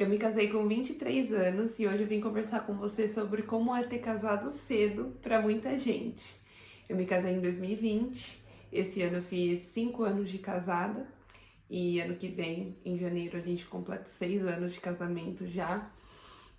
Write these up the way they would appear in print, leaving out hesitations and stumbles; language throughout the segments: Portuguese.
Eu me casei com 23 anos e hoje eu vim conversar com você sobre como é ter casado cedo para muita gente. Eu me casei em 2020, esse ano eu fiz 5 anos de casada e ano que vem, em janeiro, a gente completa 6 anos de casamento já.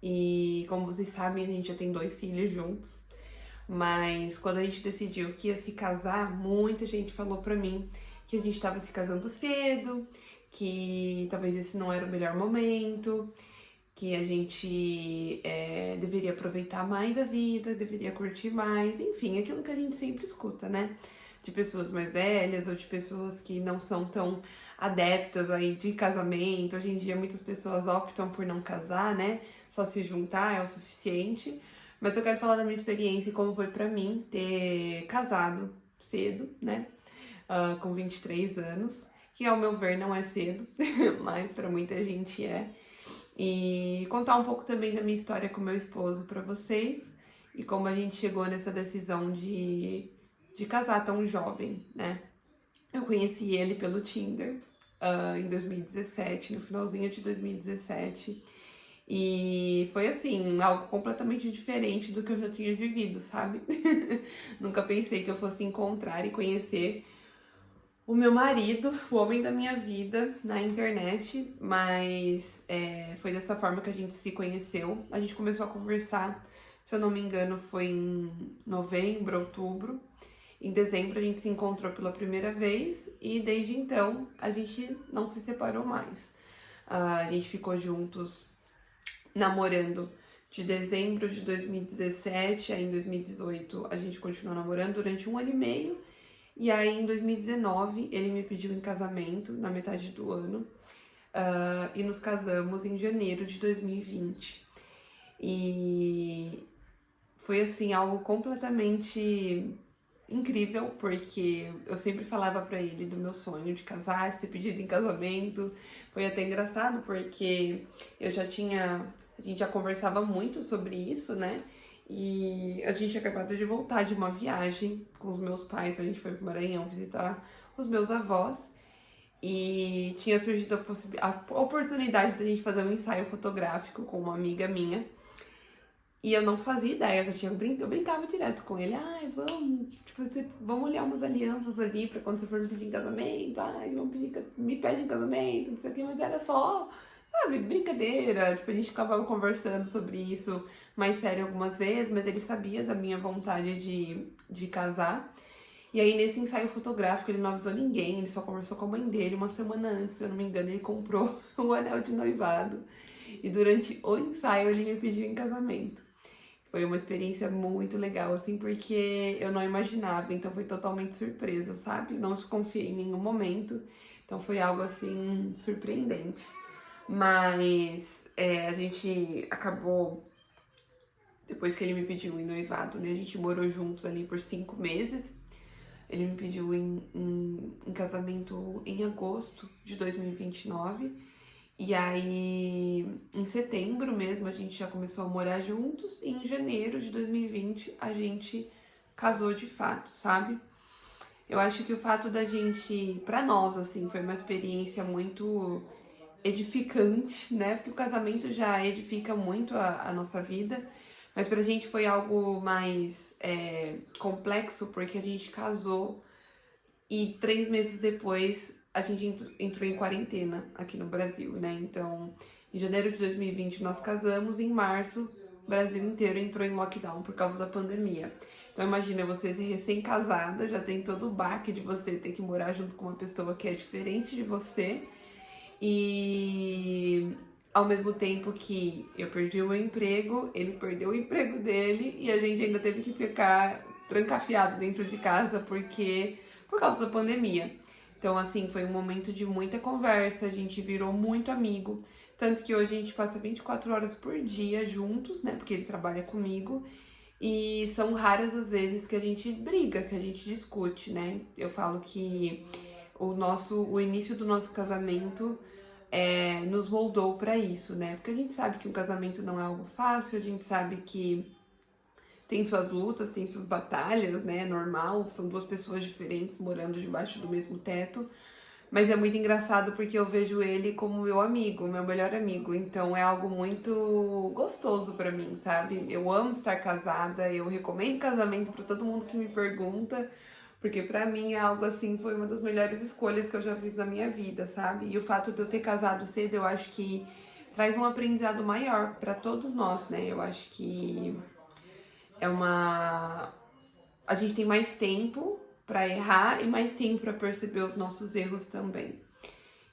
E como vocês sabem, a gente já tem 2 filhos juntos. Mas quando a gente decidiu que ia se casar, muita gente falou pra mim que a gente tava se casando cedo, que talvez esse não era o melhor momento, que a gente deveria aproveitar mais a vida, deveria curtir mais, enfim, aquilo que a gente sempre escuta, né? De pessoas mais velhas ou de pessoas que não são tão adeptas aí de casamento. Hoje em dia muitas pessoas optam por não casar, né? Só se juntar é o suficiente. Mas eu quero falar da minha experiência e como foi pra mim ter casado cedo, né? Com 23 anos, que ao meu ver não é cedo, mas pra muita gente é. E contar um pouco também da minha história com meu esposo pra vocês e como a gente chegou nessa decisão de casar tão jovem, né? Eu conheci ele pelo Tinder, em 2017, no finalzinho de 2017. E foi assim, algo completamente diferente do que eu já tinha vivido, sabe? Nunca pensei que eu fosse encontrar e conhecer o meu marido, o homem da minha vida, na internet, mas foi dessa forma que a gente se conheceu. A gente começou a conversar, se eu não me engano, foi em novembro, outubro. Em dezembro a gente se encontrou pela primeira vez e desde então a gente não se separou mais. A gente ficou juntos namorando de dezembro de 2017, aí em 2018 a gente continuou namorando durante 1 ano e meio. E aí em 2019 ele me pediu em casamento na metade do ano e nos casamos em janeiro de 2020. E foi assim algo completamente incrível, porque eu sempre falava pra ele do meu sonho de casar, de ser pedido em casamento. Foi até engraçado porque a gente já conversava muito sobre isso, né? E a gente tinha acabado de voltar de uma viagem com os meus pais, a gente foi pro Maranhão visitar os meus avós. E tinha surgido a oportunidade da gente fazer um ensaio fotográfico com uma amiga minha. E eu não fazia ideia, eu brincava direto com ele. Ai, vamos, tipo, vamos olhar umas alianças ali pra quando você for me pedir em casamento. Ai, vamos pedir, me pede em casamento, não sei o que, mas era só, sabe, brincadeira. Tipo, a gente ficava conversando sobre isso mais sério algumas vezes, mas ele sabia da minha vontade de casar. E aí, nesse ensaio fotográfico, ele não avisou ninguém, ele só conversou com a mãe dele 1 semana antes, se eu não me engano, ele comprou o anel de noivado. E durante o ensaio, ele me pediu em casamento. Foi uma experiência muito legal, assim, porque eu não imaginava, então foi totalmente surpresa, sabe? Não desconfiei em nenhum momento, então foi algo, assim, surpreendente. Mas a gente acabou, depois que ele me pediu em noivado, né? A gente morou juntos ali por 5 meses. Ele me pediu em casamento em agosto de 2029. E aí, em setembro mesmo, a gente já começou a morar juntos. E em janeiro de 2020, a gente casou de fato, sabe? Eu acho que o fato da gente, pra nós, assim, foi uma experiência muito edificante, né? Porque o casamento já edifica muito a nossa vida. Mas pra gente foi algo mais complexo, porque a gente casou e 3 meses depois a gente entrou em quarentena aqui no Brasil, né? Então, em janeiro de 2020 nós casamos, e em março o Brasil inteiro entrou em lockdown por causa da pandemia. Então imagina você ser recém-casada, já tem todo o baque de você ter que morar junto com uma pessoa que é diferente de você. E ao mesmo tempo que eu perdi o meu emprego, ele perdeu o emprego dele e a gente ainda teve que ficar trancafiado dentro de casa por causa da pandemia. Então, assim, foi um momento de muita conversa, a gente virou muito amigo, tanto que hoje a gente passa 24 horas por dia juntos, né, porque ele trabalha comigo, e são raras as vezes que a gente briga, que a gente discute, né. Eu falo que o início do nosso casamento nos moldou pra isso, né, porque a gente sabe que um casamento não é algo fácil, a gente sabe que tem suas lutas, tem suas batalhas, né? É normal, são 2 pessoas diferentes morando debaixo do mesmo teto. Mas é muito engraçado porque eu vejo ele como meu amigo, meu melhor amigo. Então é algo muito gostoso pra mim, sabe? Eu amo estar casada, eu recomendo casamento pra todo mundo que me pergunta, porque pra mim é algo assim, foi uma das melhores escolhas que eu já fiz na minha vida, sabe? E o fato de eu ter casado cedo, eu acho que traz um aprendizado maior pra todos nós, né? Eu acho que é uma a gente tem mais tempo pra errar e mais tempo pra perceber os nossos erros também.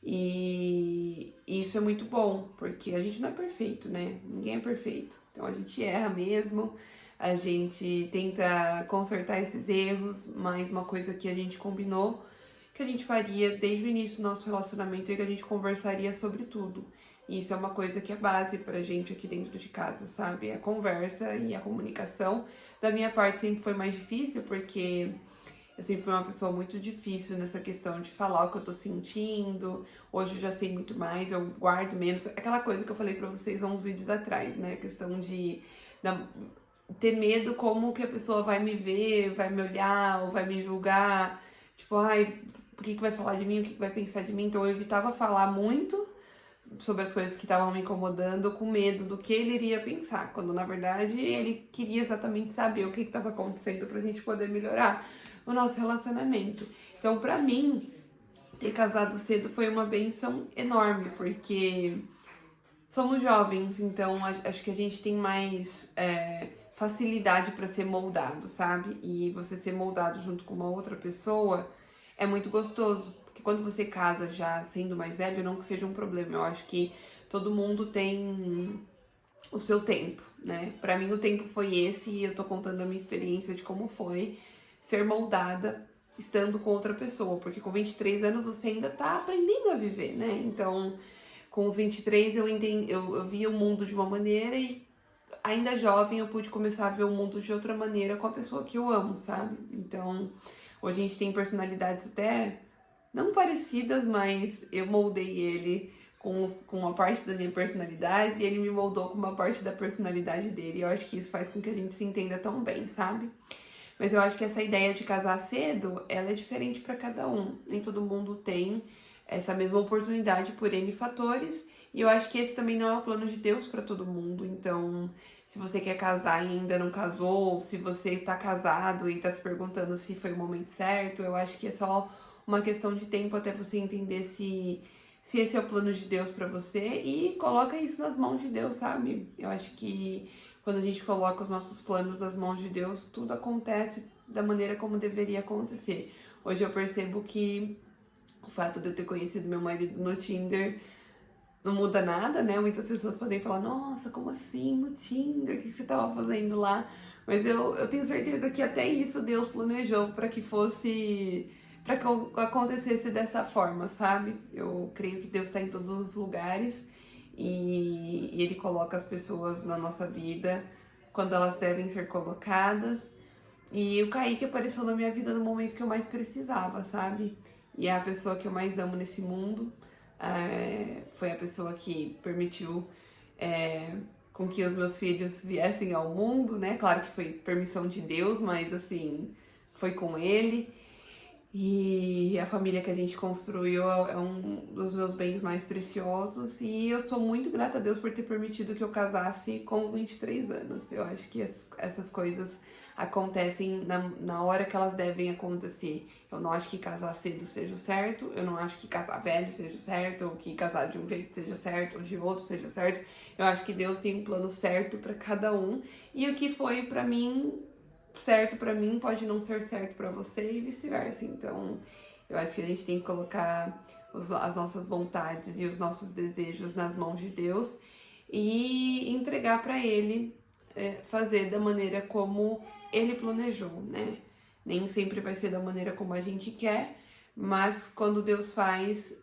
E isso é muito bom, porque a gente não é perfeito, né? Ninguém é perfeito. Então a gente erra mesmo, a gente tenta consertar esses erros, mas uma coisa que a gente combinou que a gente faria desde o início do nosso relacionamento é que a gente conversaria sobre tudo. E isso é uma coisa que é base pra gente aqui dentro de casa, sabe? A conversa e a comunicação. Da minha parte sempre foi mais difícil, porque eu sempre fui uma pessoa muito difícil nessa questão de falar o que eu tô sentindo. Hoje eu já sei muito mais, eu guardo menos. Aquela coisa que eu falei pra vocês há uns vídeos atrás, né? A questão de ter medo como que a pessoa vai me ver, vai me olhar ou vai me julgar. Tipo, ai, o que vai falar de mim, o que vai pensar de mim. Então eu evitava falar muito sobre as coisas que estavam me incomodando, com medo do que ele iria pensar, quando na verdade ele queria exatamente saber o que estava acontecendo pra gente poder melhorar o nosso relacionamento. Então, pra mim, ter casado cedo foi uma benção enorme, porque somos jovens, então acho que a gente tem mais facilidade pra ser moldado, sabe? E você ser moldado junto com uma outra pessoa é muito gostoso. Porque quando você casa já sendo mais velho, não que seja um problema. Eu acho que todo mundo tem o seu tempo, né? Pra mim o tempo foi esse e eu tô contando a minha experiência de como foi ser moldada estando com outra pessoa. Porque com 23 anos você ainda tá aprendendo a viver, né? Então, com os 23 eu via o mundo de uma maneira e ainda jovem eu pude começar a ver o mundo de outra maneira com a pessoa que eu amo, sabe? Então, hoje a gente tem personalidades até não parecidas, mas eu moldei ele com uma parte da minha personalidade e ele me moldou com uma parte da personalidade dele. Eu acho que isso faz com que a gente se entenda tão bem, sabe? Mas eu acho que essa ideia de casar cedo, ela é diferente para cada um. Nem todo mundo tem essa mesma oportunidade por N fatores. E eu acho que esse também não é o plano de Deus para todo mundo. Então, se você quer casar e ainda não casou, se você tá casado e tá se perguntando se foi o momento certo, eu acho que é só uma questão de tempo até você entender se esse é o plano de Deus para você e coloca isso nas mãos de Deus, sabe? Eu acho que quando a gente coloca os nossos planos nas mãos de Deus, tudo acontece da maneira como deveria acontecer. Hoje eu percebo que o fato de eu ter conhecido meu marido no Tinder não muda nada, né? Muitas pessoas podem falar, nossa, como assim no Tinder? O que você estava fazendo lá? Mas eu tenho certeza que até isso Deus planejou para que fosse, para que acontecesse dessa forma, sabe? Eu creio que Deus está em todos os lugares e Ele coloca as pessoas na nossa vida quando elas devem ser colocadas. E o Kaique apareceu na minha vida no momento que eu mais precisava, sabe? E é a pessoa que eu mais amo nesse mundo. Foi a pessoa que permitiu com que os meus filhos viessem ao mundo, né? Claro que foi permissão de Deus, mas assim, foi com ele. E a família que a gente construiu é um dos meus bens mais preciosos. E eu sou muito grata a Deus por ter permitido que eu casasse com 23 anos. Eu acho que essas coisas acontecem na hora que elas devem acontecer. Eu não acho que casar cedo seja o certo, eu não acho que casar velho seja o certo, ou que casar de um jeito seja certo, ou de outro seja certo. Eu acho que Deus tem um plano certo para cada um. E o que foi para mim certo pra mim pode não ser certo pra você e vice-versa. Então, eu acho que a gente tem que colocar as nossas vontades e os nossos desejos nas mãos de Deus e entregar pra Ele fazer da maneira como Ele planejou, né? Nem sempre vai ser da maneira como a gente quer, mas quando Deus faz,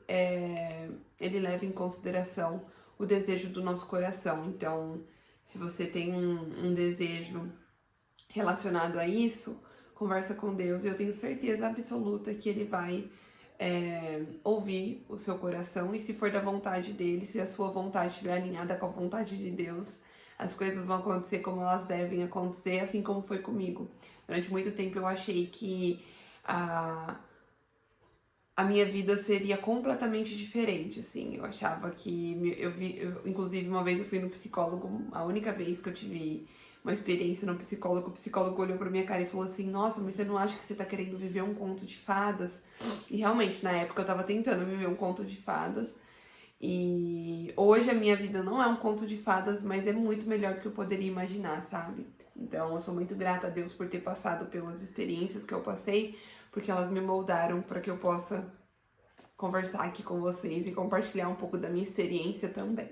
Ele leva em consideração o desejo do nosso coração. Então, se você tem um desejo relacionado a isso, conversa com Deus e eu tenho certeza absoluta que Ele vai ouvir o seu coração e se for da vontade dele, se a sua vontade estiver alinhada com a vontade de Deus, as coisas vão acontecer como elas devem acontecer, assim como foi comigo. Durante muito tempo eu achei que a a minha vida seria completamente diferente, assim. Eu achava que... inclusive, uma vez eu fui no psicólogo, a única vez que eu tive uma experiência no psicólogo, o psicólogo olhou pra minha cara e falou assim: nossa, mas você não acha que você tá querendo viver um conto de fadas? E realmente, na época, eu tava tentando viver um conto de fadas. E hoje a minha vida não é um conto de fadas, mas é muito melhor do que eu poderia imaginar, sabe? Então eu sou muito grata a Deus por ter passado pelas experiências que eu passei, porque elas me moldaram para que eu possa conversar aqui com vocês e compartilhar um pouco da minha experiência também.